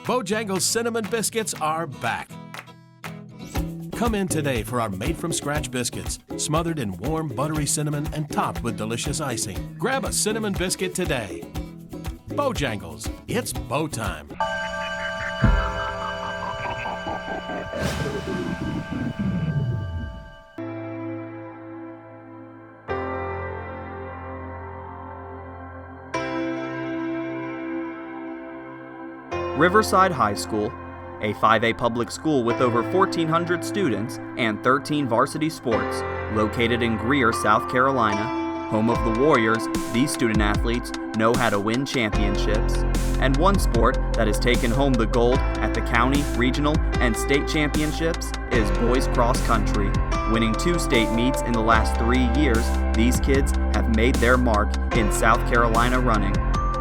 Bojangles Cinnamon Biscuits are back. Come in today for our made-from-scratch biscuits, smothered in warm, buttery cinnamon and topped with delicious icing. Grab a cinnamon biscuit today. Bojangles, it's bow time. Riverside High School, a 5A public school with over 1,400 students and 13 varsity sports, located in Greer, South Carolina, home of the Warriors. These student athletes know how to win championships. And one sport that has taken home the gold at the county, regional, and state championships is boys cross country. Winning 2 state meets in the last 3 years, these kids have made their mark in South Carolina running.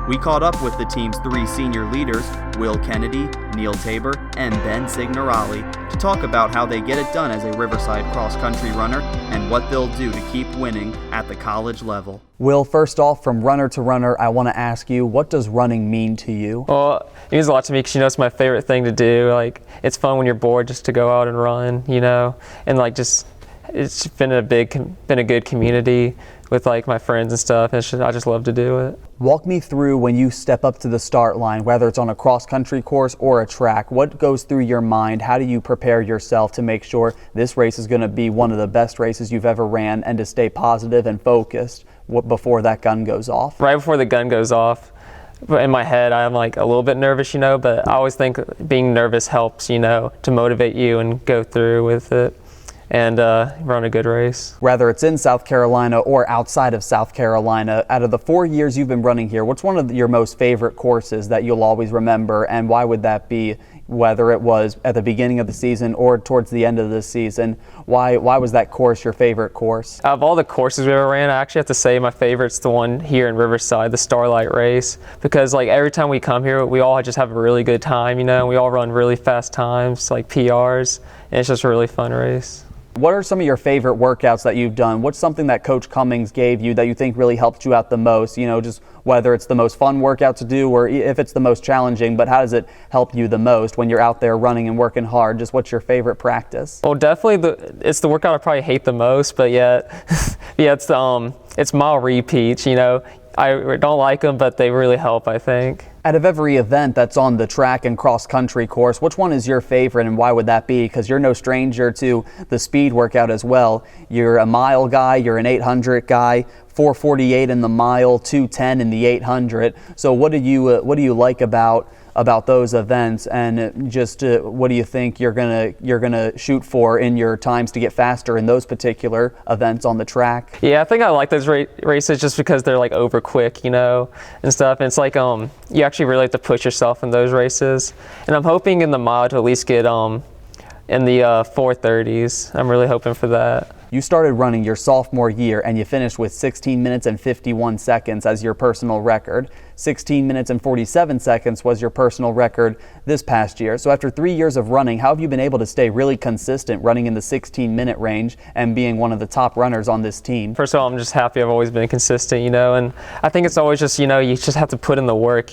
We caught up with the team's 3 senior leaders, Will Kennedy, Neel Taber, and Ben Cignarale, to talk about how they get it done as a Riverside Cross Country runner and what they'll do to keep winning at the college level. Will, first off, from runner to runner, I want to ask you, what does running mean to you? Well, it means a lot to me because, it's my favorite thing to do. Like, it's fun when you're bored just to go out and run, and it's been a good community with my friends and stuff. I just love to do it. Walk me through when you step up to the start line, whether it's on a cross-country course or a track. What goes through your mind? How do you prepare yourself to make sure this race is going to be one of the best races you've ever ran, and to stay positive and focused before that gun goes off? Right before the gun goes off, in my head, I'm a little bit nervous, but I always think being nervous helps, to motivate you and go through with it and run a good race. Whether it's in South Carolina or outside of South Carolina, out of the 4 years you've been running here, what's one of your most favorite courses that you'll always remember, and why would that be? Whether it was at the beginning of the season or towards the end of the season, why was that course your favorite course? Out of all the courses we ever ran, I actually have to say my favorite's the one here in Riverside, the Starlight Race, because every time we come here, we all just have a really good time, we all run really fast times, PRs, and it's just a really fun race. What are some of your favorite workouts that you've done? What's something that Coach Cummings gave you that you think really helped you out the most? Just whether it's the most fun workout to do or if it's the most challenging, but how does it help you the most when you're out there running and working hard? Just what's your favorite practice? Well, definitely it's the workout I probably hate the most, but yet, it's mile repeats, I don't like them, but they really help, I think. Out of every event that's on the track and cross-country course, which one is your favorite, and why would that be? Because you're no stranger to the speed workout as well. You're a mile guy, you're an 800 guy, 4:48 in the mile, 2:10 in the 800. So what do you like about those events, and just what do you think you're gonna shoot for in your times to get faster in those particular events on the track? Yeah, I think I like those races just because they're over quick, and stuff. And it's you actually really have to push yourself in those races. And I'm hoping in the mile to at least get in the 4:30s. I'm really hoping for that. You started running your sophomore year and you finished with 16 minutes and 51 seconds as your personal record. 16 minutes and 47 seconds was your personal record this past year. So after 3 years of running, how have you been able to stay really consistent running in the 16-minute range and being one of the top runners on this team? First of all, I'm just happy I've always been consistent, and I think it's always just, you just have to put in the work,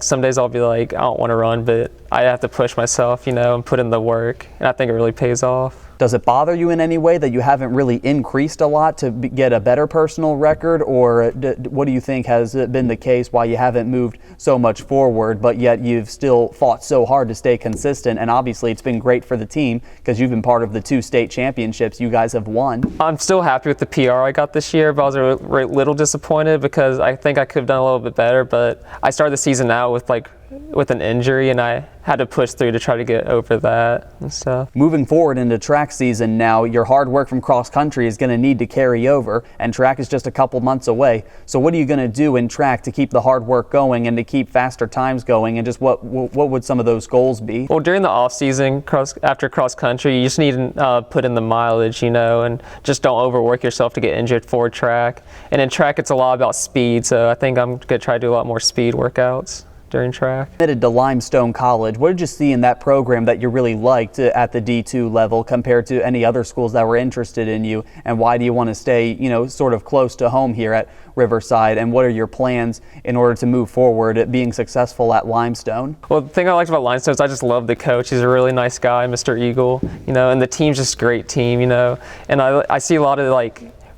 some days I'll be I don't want to run, but I have to push myself, and put in the work, and I think it really pays off. Does it bother you in any way that you haven't really increased a lot to get a better personal record, or what do you think has been the case why you haven't moved so much forward, but yet you've still fought so hard to stay consistent? And obviously it's been great for the team because you've been part of the 2 state championships you guys have won. I'm still happy with the PR I got this year, but I was a little disappointed because I think I could have done a little bit better, but I started the season out with an injury, and I had to push through to try to get over that and stuff. Moving forward into track season now, your hard work from cross country is going to need to carry over, and track is just a couple months away. So what are you going to do in track to keep the hard work going and to keep faster times going, and just what would some of those goals be? Well, during the off season, after cross country, you just need to put in the mileage, and just don't overwork yourself to get injured for track. And in track, it's a lot about speed, so I think I'm going to try to do a lot more speed workouts during track. Admitted to Limestone College. What did you see in that program that you really liked at the D2 level compared to any other schools that were interested in you? And why do you want to stay, sort of close to home here at Riverside? And what are your plans in order to move forward at being successful at Limestone? Well, the thing I liked about Limestone is I just love the coach. He's a really nice guy, Mr. Eagle, and the team's just a great team, and I see a lot of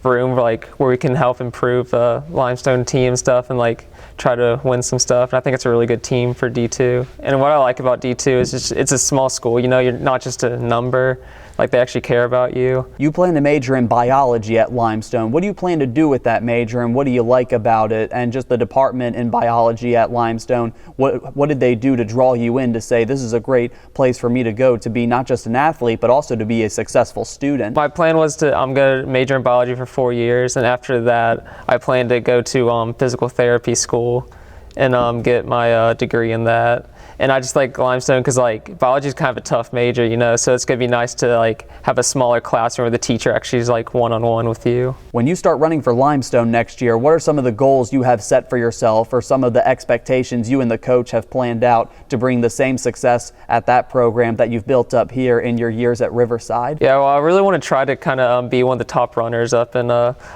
room where we can help improve the Limestone team and stuff, and try to win some stuff. And I think it's a really good team for D2. And what I like about D2 is it's a small school. You're not just a number. They actually care about you. You plan to major in biology at Limestone. What do you plan to do with that major, and what do you like about it? And just the department in biology at Limestone, what did they do to draw you in to say this is a great place for me to go to be not just an athlete but also to be a successful student? My plan was I'm going to major in biology for 4 years, and after that I plan to go to physical therapy school and get my degree in that. And I just like Limestone because biology is kind of a tough major, so it's going to be nice to have a smaller classroom where the teacher actually is one-on-one with you. When you start running for Limestone next year, what are some of the goals you have set for yourself, or some of the expectations you and the coach have planned out to bring the same success at that program that you've built up here in your years at Riverside? Yeah, well, I really want to try to kind of be one of the top runners up in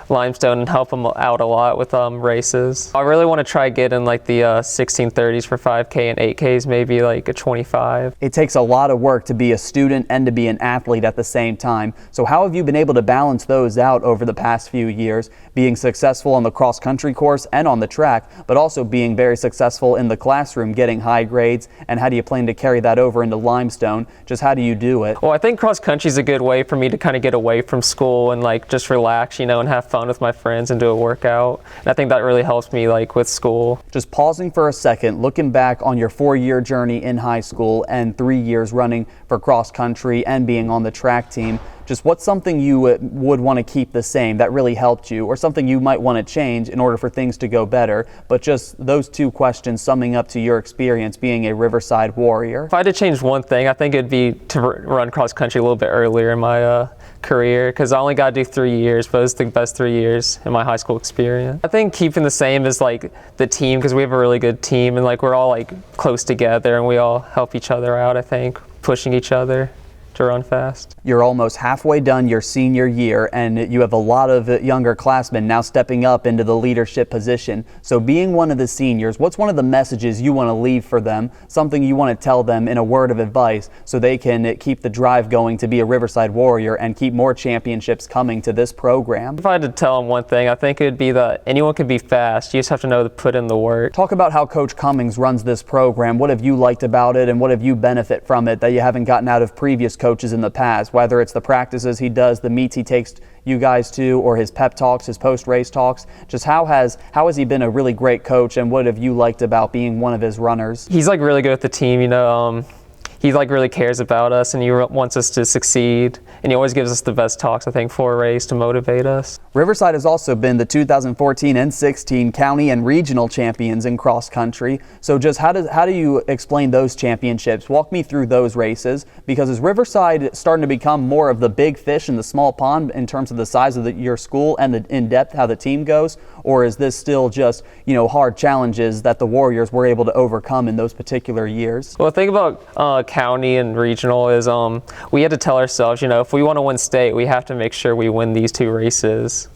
Limestone and help them out a lot with races. I really want to try to get in the 1630s for 5K and 8Ks, maybe a 25. It takes a lot of work to be a student and to be an athlete at the same time. So how have you been able to balance those out over the past few years, being successful on the cross country course and on the track, but also being very successful in the classroom, getting high grades? And how do you plan to carry that over into Limestone? Just how do you do it? Well, I think cross country is a good way for me to kind of get away from school and just relax, and have fun with my friends and do a workout. And I think that really helps me with school. Just pausing for a second, looking back on your 4-year journey in high school and 3 years running for cross country and being on the track team, just what's something you would want to keep the same that really helped you, or something you might want to change in order for things to go better? But just those two questions summing up to your experience being a Riverside Warrior. If I had to change one thing, I think it'd be to run cross country a little bit earlier in my career, because I only got to do 3 years, but it was the best 3 years in my high school experience. I think keeping the same is the team, because we have a really good team, and we're all close together, and we all help each other out, I think, pushing each other to run fast. You're almost halfway done your senior year, and you have a lot of younger classmen now stepping up into the leadership position. So being one of the seniors, what's one of the messages you want to leave for them, something you want to tell them in a word of advice so they can keep the drive going to be a Riverside Warrior and keep more championships coming to this program? If I had to tell them one thing, I think it would be that anyone can be fast. You just have to know to put in the work. Talk about how Coach Cummings runs this program. What have you liked about it, and what have you benefit from it that you haven't gotten out of previous coaches in the past, whether it's the practices he does, the meets he takes you guys to, or his pep talks, his post-race talks? Just how has he been a really great coach, and what have you liked about being one of his runners? He's really good with the team, he really cares about us, and he wants us to succeed, and he always gives us the best talks, I think, for a race to motivate us. Riverside has also been the 2014 and 16 county and regional champions in cross country. So just how do you explain those championships? Walk me through those races, because is Riverside starting to become more of the big fish in the small pond in terms of the size of your school and the in-depth how the team goes? Or is this still just, hard challenges that the Warriors were able to overcome in those particular years? Well, the thing about county and regional is we had to tell ourselves, if we want to win state, we have to make sure we win these 2 races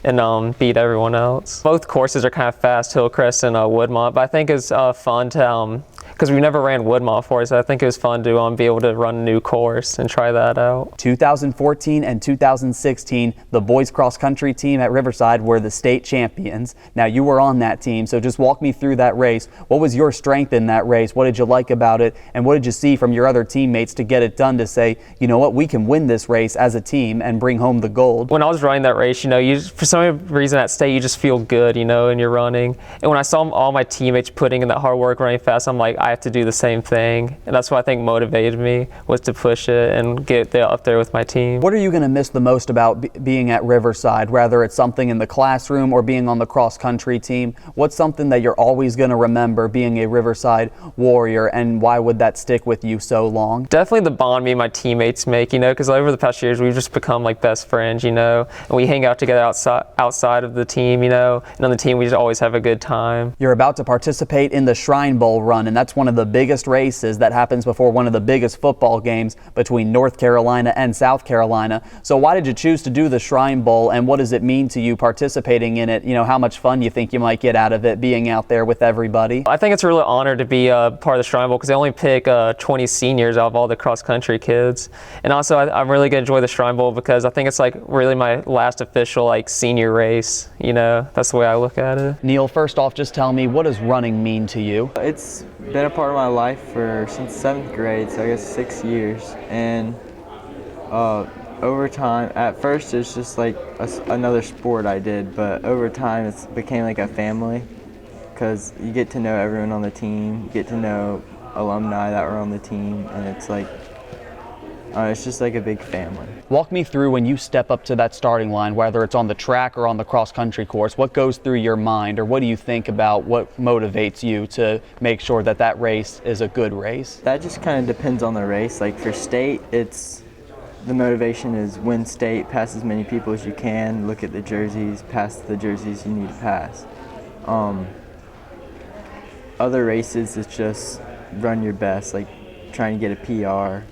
and beat everyone else. Both courses are kind of fast, Hillcrest and Woodmont, but I think it's fun to because we never ran Woodmont before, so I think it was fun to be able to run a new course and try that out. 2014 and 2016, the boys cross country team at Riverside were the state champions. Now you were on that team, so just walk me through that race. What was your strength in that race? What did you like about it? And what did you see from your other teammates to get it done to say, you know what, we can win this race as a team and bring home the gold? When I was running that race, for some reason at state, you just feel good, and you're running. And when I saw all my teammates putting in that hard work, running fast, I'm like, I have to do the same thing. And that's what I think motivated me, was to push it and get there, up there with my team. What are you going to miss the most about being at Riverside, whether it's something in the classroom or being on the cross country team? What's something that you're always going to remember being a Riverside Warrior, and why would that stick with you so long? Definitely the bond me and my teammates make, because over the past years we've just become like best friends, and we hang out together outside of the team, and on the team we just always have a good time. You're about to participate in the Shrine Bowl run, and that's one of the biggest races that happens before one of the biggest football games between North Carolina and South Carolina. So why did you choose to do the Shrine Bowl, and what does it mean to you participating in it? How much fun you think you might get out of it being out there with everybody? I think it's a real honor to be a part of the Shrine Bowl, because they only pick 20 seniors out of all the cross country kids. And also I'm really going to enjoy the Shrine Bowl because I think it's like really my last official senior race. That's the way I look at it. Neel, first off, just tell me, what does running mean to you? It's been a part of my life since 7th grade, so I guess 6 years. And over time, at first it's just like another sport I did, but over time it's became like a family, because you get to know everyone on the team, you get to know alumni that were on the team, and it's like it's just like a big family. Walk me through when you step up to that starting line, whether it's on the track or on the cross-country course. What goes through your mind, or what do you think about what motivates you to make sure that that race is a good race? That just kind of depends on the race. Like for state, the motivation is win state, pass as many people as you can, look at the jerseys, pass the jerseys you need to pass. Other races, it's just run your best, like trying to get a PR,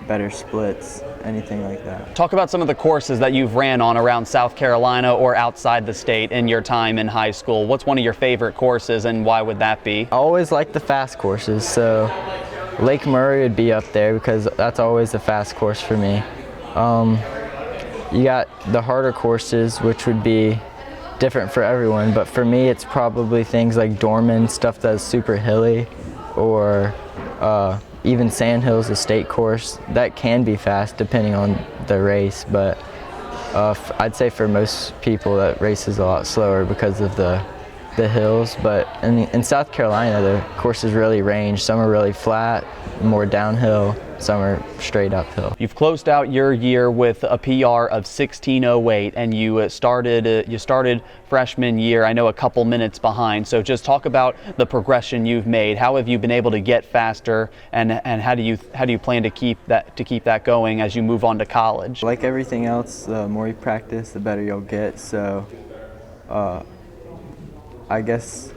better splits, anything like that. Talk about some of the courses that you've ran on around South Carolina or outside the state in your time in high school. What's one of your favorite courses, and why would that be? I always like the fast courses, so Lake Murray would be up there because that's always a fast course for me. You got the harder courses, which would be different for everyone, but for me it's probably things like Dorman, stuff that's super hilly, or even Sandhills, the state course, that can be fast depending on the race, but I'd say for most people that race is a lot slower because of the hills. But in South Carolina, the courses really range. Some are really flat, more downhill, some are straight uphill. You've closed out your year with a PR of 16:08, and you started freshman year, I know, a couple minutes behind. So just talk about the progression you've made. How have you been able to get faster, and how do you plan to keep that going as you move on to college? Like everything else, the more you practice, the better you'll get. So I guess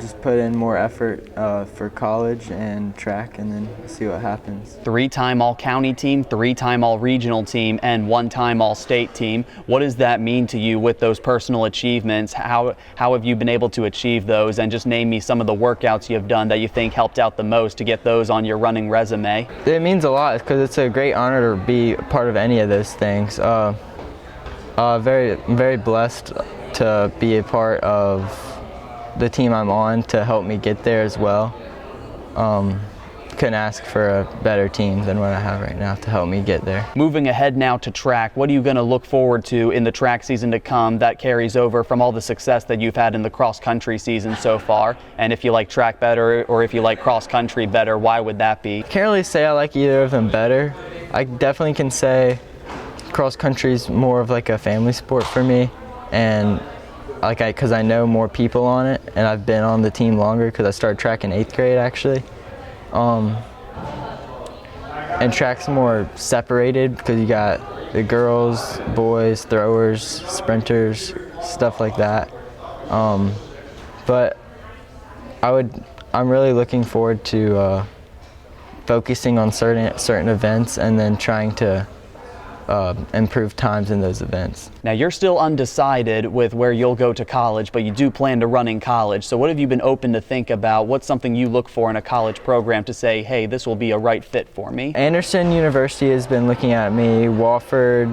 just put in more effort for college and track, and then see what happens. 3-time all-county team, 3-time all-regional team, and 1-time all-state team. What does that mean to you with those personal achievements? How have you been able to achieve those? And just name me some of the workouts you have done that you think helped out the most to get those on your running resume. It means a lot because it's a great honor to be a part of any of those things. Very, very blessed to be a part of the team I'm on to help me get there as well. Couldn't ask for a better team than what I have right now to help me get there. Moving ahead now to track, what are you going to look forward to in the track season to come that carries over from all the success that you've had in the cross-country season so far? And if you like track better, or if you like cross-country better, why would that be? Can't really say I like either of them better. I definitely can say cross-country is more of like a family sport for me, and because I know more people on it, and I've been on the team longer because I started track in 8th grade actually. And track's more separated because you got the girls, boys, throwers, sprinters, stuff like that. But I'm really looking forward to focusing on certain events and then trying to improve times in those events. Now, you're still undecided with where you'll go to college, but you do plan to run in college. So what have you been open to think about? What's something you look for in a college program to say, hey, this will be a right fit for me? Anderson University has been looking at me, Wofford,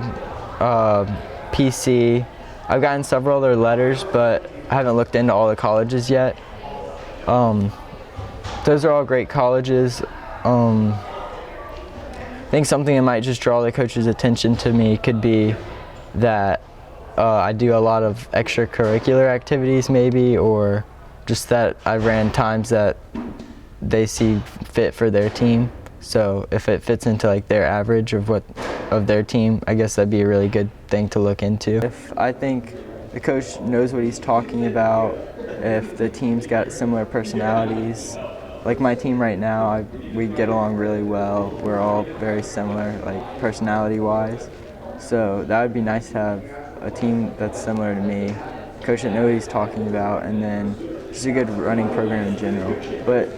PC. I've gotten several other letters, but I haven't looked into all the colleges yet. Those are all great colleges. I think something that might just draw the coach's attention to me could be that I do a lot of extracurricular activities maybe, or just that I ran times that they see fit for their team. So if it fits into like their average of their team, I guess that'd be a really good thing to look into. If I think the coach knows what he's talking about, if the team's got similar personalities, like my team right now, we get along really well. We're all very similar, like personality-wise. So that would be nice to have a team that's similar to me, coach that knows what he's talking about, and then just a good running program in general. But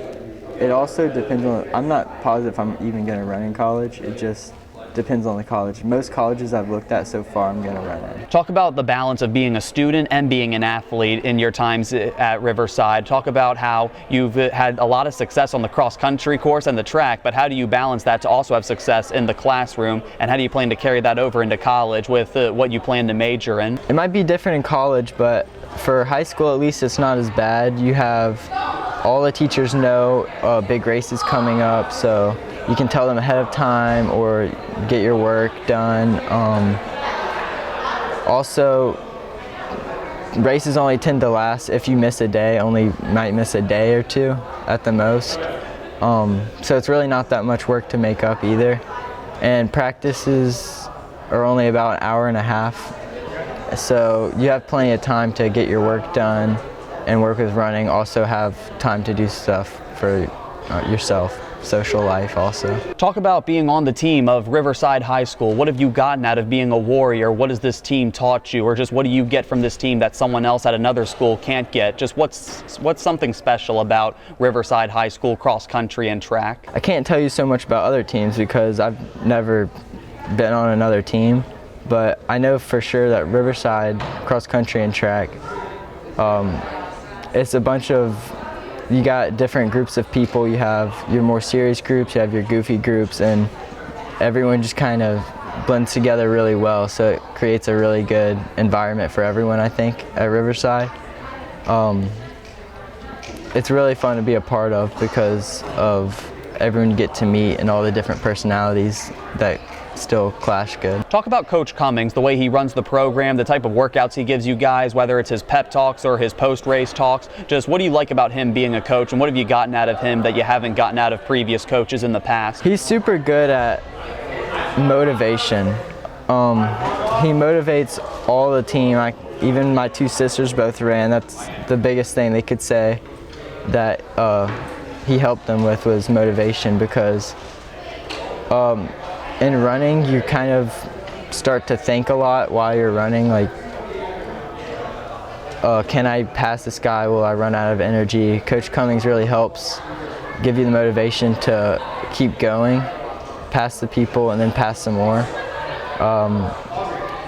it also depends on, I'm not positive if I'm even going to run in college. It just depends on the college. Most colleges I've looked at so far, I'm going to run in. Talk about the balance of being a student and being an athlete in your times at Riverside. Talk about how you've had a lot of success on the cross country course and the track, but how do you balance that to also have success in the classroom, and how do you plan to carry that over into college with what you plan to major in? It might be different in college, but for high school at least it's not as bad. You have all the teachers know a big race is coming up, so you can tell them ahead of time or get your work done. Also, races only tend to last, if you miss a day, only might miss a day or two at the most. So it's really not that much work to make up either. And practices are only about an hour and a half. So you have plenty of time to get your work done and work with running. Also have time to do stuff for yourself. Social life also. Talk about being on the team of Riverside High School. What have you gotten out of being a Warrior? What has this team taught you? Or just what do you get from this team that someone else at another school can't get? Just what's something special about Riverside High School cross country and track? I can't tell you so much about other teams because I've never been on another team, but I know for sure that Riverside cross country and track, it's a bunch of, you got different groups of people. You have your more serious groups, you have your goofy groups, and everyone just kind of blends together really well, so it creates a really good environment for everyone, I think, at Riverside. It's really fun to be a part of because of everyone you get to meet and all the different personalities that still clash good. Talk about Coach Cummings, the way he runs the program, the type of workouts he gives you guys, whether it's his pep talks or his post-race talks. Just what do you like about him being a coach, and what have you gotten out of him that you haven't gotten out of previous coaches in the past? He's super good at motivation. He motivates all the team. Even my two sisters both ran. That's the biggest thing they could say that he helped them with was motivation, because in running, you kind of start to think a lot while you're running, like, can I pass this guy? Will I run out of energy? Coach Cummings really helps give you the motivation to keep going, pass the people, and then pass some more.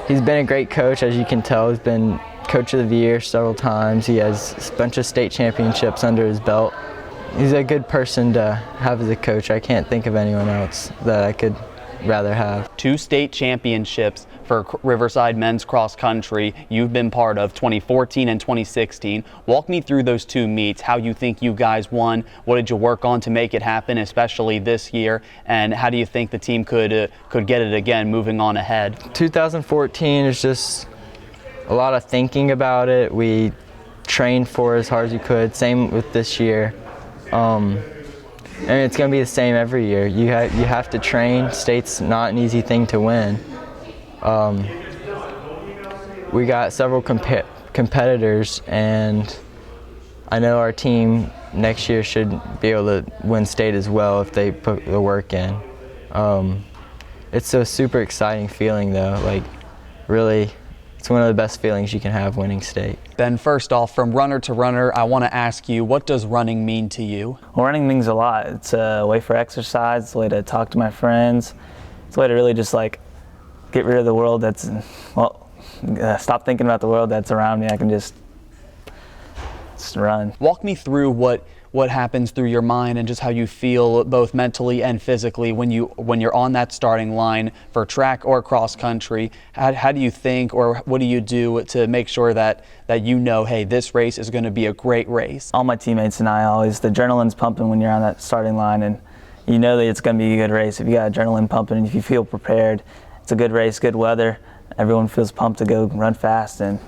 He's been a great coach, as you can tell. He's been Coach of the Year several times. He has a bunch of state championships under his belt. He's a good person to have as a coach. I can't think of anyone else that I could rather have. 2 state championships for Riverside men's cross country you've been part of, 2014 and 2016. Walk me through those 2 meets, how you think you guys won, what did you work on to make it happen, especially this year, and how do you think the team could get it again moving on ahead? 2014 is just a lot of thinking about it. We trained for it as hard as we could. Same with this year. And it's going to be the same every year. You have to train. State's not an easy thing to win. We got several competitors, and I know our team next year should be able to win state as well if they put the work in. It's a super exciting feeling though, like really. It's one of the best feelings you can have, winning state. Ben, first off, from runner to runner, I want to ask you, what does running mean to you? Well, running means a lot. It's a way for exercise, it's a way to talk to my friends, it's a way to really just like get rid of the world that's, well, stop thinking about the world that's around me. I can just run. Walk me through what happens through your mind and just how you feel both mentally and physically when you're on that starting line for track or cross country. How do you think, or what do you do to make sure that you know, hey, this race is going to be a great race? All my teammates and I always, the adrenaline's pumping when you're on that starting line, and you know that it's going to be a good race. If you got adrenaline pumping and if you feel prepared, it's a good race, good weather, everyone feels pumped to go run fast, and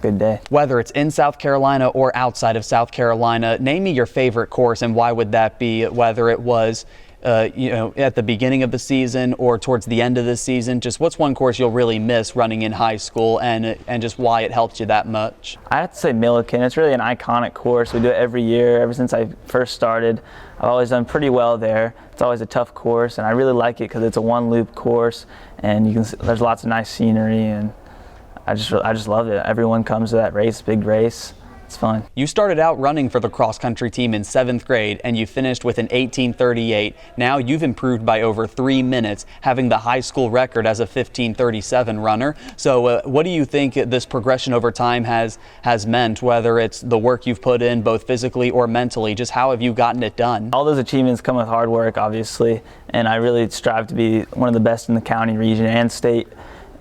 good day. Whether it's in South Carolina or outside of South Carolina, name me your favorite course and why would that be, whether it was at the beginning of the season or towards the end of the season. Just what's one course you'll really miss running in high school and just why it helped you that much? I have to say Milliken. It's really an iconic course. We do it every year. Ever since I first started, I've always done pretty well there. It's always a tough course, and I really like it because it's a one-loop course, and there's lots of nice scenery, and I just love it. Everyone comes to that race, big race. It's fun. You started out running for the cross country team in 7th grade and you finished with an 18:38. Now you've improved by over 3 minutes, having the high school record as a 15:37 runner. So what do you think this progression over time has meant, whether it's the work you've put in both physically or mentally? Just how have you gotten it done? All those achievements come with hard work, obviously, and I really strive to be one of the best in the county, region, and state.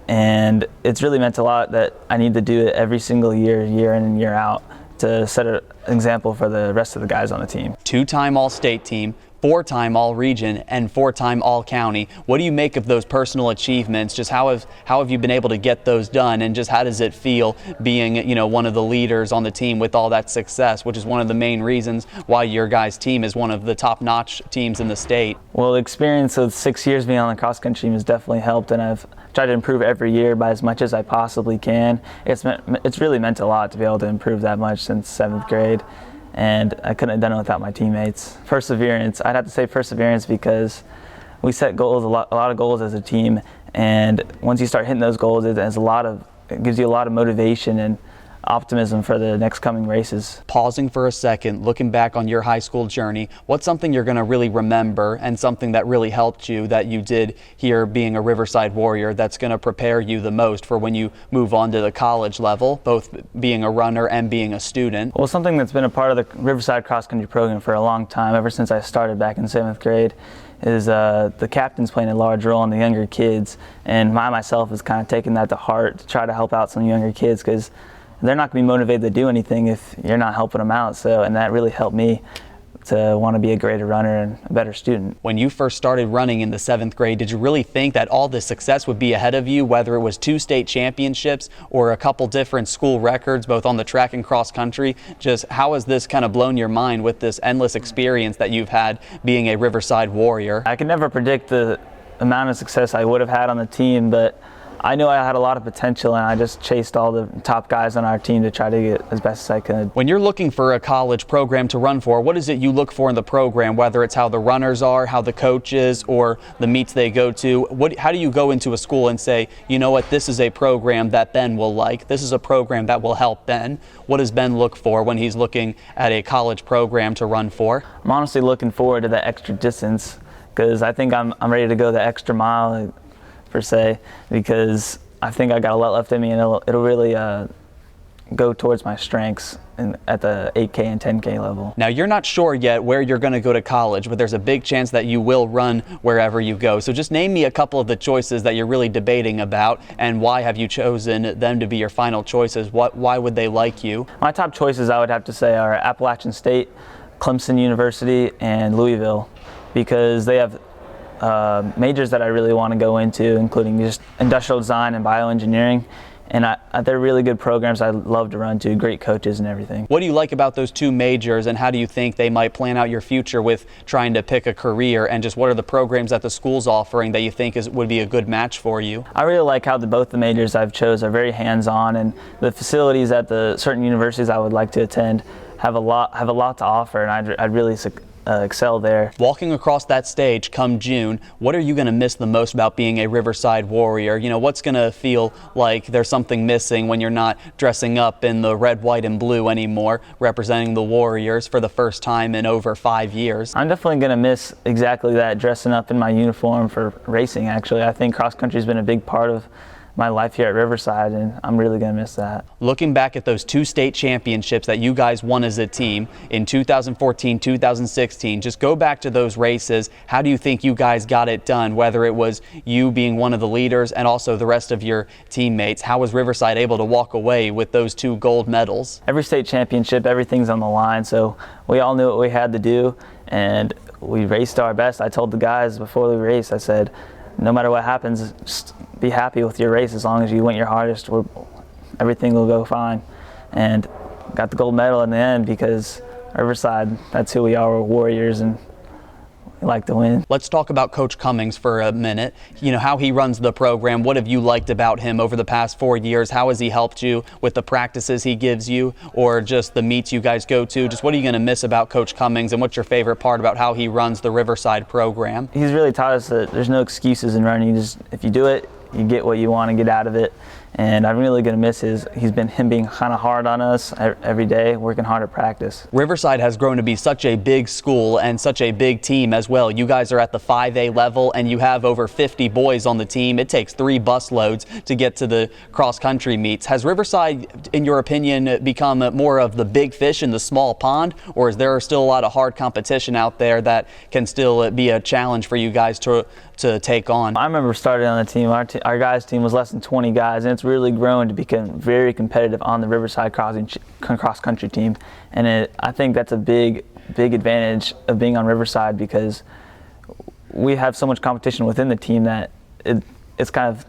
And it's really meant a lot that I need to do it every single year, year in and year out, to set an example for the rest of the guys on the team. 2-time All-State team, 4-time All-Region, and 4-time All-County. What do you make of those personal achievements? Just how have you been able to get those done, and just how does it feel being one of the leaders on the team with all that success, which is one of the main reasons why your guys' team is one of the top-notch teams in the state? Well, the experience of 6 years being on the cross-country team has definitely helped, and I've tried to improve every year by as much as I possibly can. It's really meant a lot to be able to improve that much since 7th grade. And I couldn't have done it without my teammates. Perseverance, I'd have to say perseverance, because we set goals, a lot of goals as a team, and once you start hitting those goals, it gives you a lot of motivation and optimism for the next coming races. Pausing for a second, looking back on your high school journey, what's something you're going to really remember and something that really helped you that you did here being a Riverside Warrior that's going to prepare you the most for when you move on to the college level, both being a runner and being a student? Well, something that's been a part of the Riverside Cross Country program for a long time, ever since I started back in 7th grade, is the captain's playing a large role in the younger kids, and myself has kind of taken that to heart to try to help out some younger kids, because they're not going to be motivated to do anything if you're not helping them out. And that really helped me to want to be a greater runner and a better student. When you first started running in the 7th grade, did you really think that all this success would be ahead of you, whether it was 2 state championships or a couple different school records, both on the track and cross country? Just how has this kind of blown your mind with this endless experience that you've had being a Riverside Warrior? I could never predict the amount of success I would have had on the team, but I knew I had a lot of potential, and I just chased all the top guys on our team to try to get as best as I could. When you're looking for a college program to run for, what is it you look for in the program, whether it's how the runners are, how the coach is, or the meets they go to? How do you go into a school and say, you know what, this is a program that Ben will like, this is a program that will help Ben? What does Ben look for when he's looking at a college program to run for? I'm honestly looking forward to that extra distance, because I think I'm ready to go the extra mile, per se, because I think I got a lot left in me, and it'll really go towards my strengths at the 8K and 10K level. Now, you're not sure yet where you're going to go to college, but there's a big chance that you will run wherever you go. So just name me a couple of the choices that you're really debating about, and why have you chosen them to be your final choices? Why would they like you? My top choices, I would have to say, are Appalachian State, Clemson University, and Louisville, because they have majors that I really want to go into, including just industrial design and bioengineering, and they're really good programs I love to run to, great coaches and everything. What do you like about those 2 majors, and how do you think they might plan out your future with trying to pick a career, and just what are the programs that the school's offering that you think would be a good match for you? I really like how both the majors I've chose are very hands-on, and the facilities at the certain universities I would like to attend have a lot to offer, and I'd really excel there. Walking across that stage come June, what are you going to miss the most about being a Riverside Warrior? What's going to feel like there's something missing when you're not dressing up in the red, white, and blue anymore, representing the Warriors for the first time in over 5 years? I'm definitely going to miss exactly that, dressing up in my uniform for racing, actually. I think cross country's been a big part of my life here at Riverside, and I'm really going to miss that. Looking back at those 2 state championships that you guys won as a team in 2014, 2016, just go back to those races. How do you think you guys got it done, whether it was you being one of the leaders and also the rest of your teammates? How was Riverside able to walk away with those 2 gold medals? Every state championship, everything's on the line, so we all knew what we had to do, and we raced our best. I told the guys before the race, I said, no matter what happens, just be happy with your race. As long as you went your hardest, everything will go fine. and got the gold medal in the end because Riverside, that's who we are. We're warriors, and we like to win. Let's talk about Coach Cummings for a minute. You know, how he runs the program. What have you liked about him over the past 4 years? How has he helped you with the practices he gives you, or just the meets you guys go to? Just what are you going to miss about Coach Cummings, and what's your favorite part about how he runs the Riverside program? He's really taught us that there's no excuses in running. If you do it, you get what you want to get out of it. And I'm really going to miss him being kind of hard on us every day, working hard at practice. Riverside has grown to be such a big school and such a big team as well. You guys are at the 5A level, and you have over 50 boys on the team. It takes 3 bus loads to get to the cross-country meets. Has Riverside, in your opinion, become more of the big fish in the small pond, or is there still a lot of hard competition out there that can still be a challenge for you guys to take on? I remember starting on the team. Our guys' team was less than 20 guys, and it's really grown to become very competitive on the Riverside cross country team. And I think that's a big advantage of being on Riverside, because we have so much competition within the team that it's kind of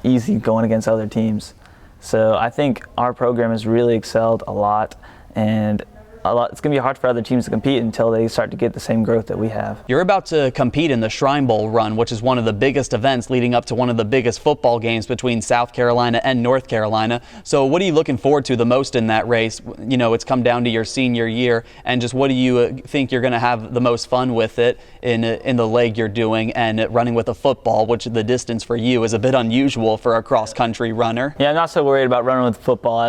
easy going against other teams. So I think our program has really excelled a lot, and it's going to be hard for other teams to compete until they start to get the same growth that we have. You're about to compete in the Shrine Bowl run, which is one of the biggest events leading up to one of the biggest football games between South Carolina and North Carolina. So what are you looking forward to the most in that race? You know, it's come down to your senior year, and just what do you think you're going to have the most fun with it in the leg you're doing and running with a football, which the distance for you is a bit unusual for a cross-country runner? Yeah, I'm not so worried about running with football.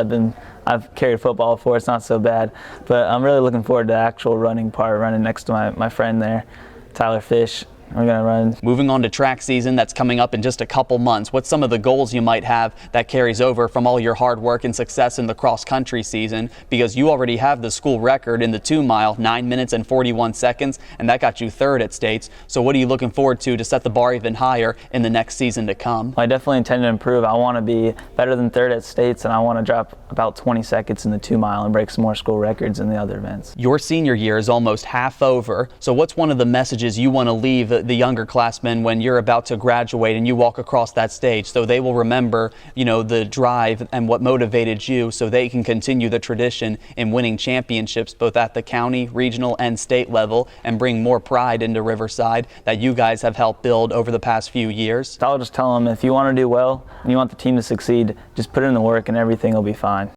I've carried football before, it's not so bad. But I'm really looking forward to the actual running part, running next to my friend there, Tyler Fish. We're going to run. Moving on to track season that's coming up in just a couple months, what's some of the goals you might have that carries over from all your hard work and success in the cross-country season? Because you already have the school record in the 2-mile, 9 minutes and 41 seconds, and that got you 3rd at states. So what are you looking forward to set the bar even higher in the next season to come? I definitely intend to improve. I want to be better than 3rd at states, and I want to drop about 20 seconds in the 2-mile and break some more school records in the other events. Your senior year is almost half over, so what's one of the messages you want to leave the younger classmen when you're about to graduate and you walk across that stage, so they will remember, you know, the drive and what motivated you, so they can continue the tradition in winning championships both at the county, regional, and state level, and bring more pride into Riverside that you guys have helped build over the past few years? I'll just tell them, if you want to do well and you want the team to succeed, just put in the work and everything will be fine.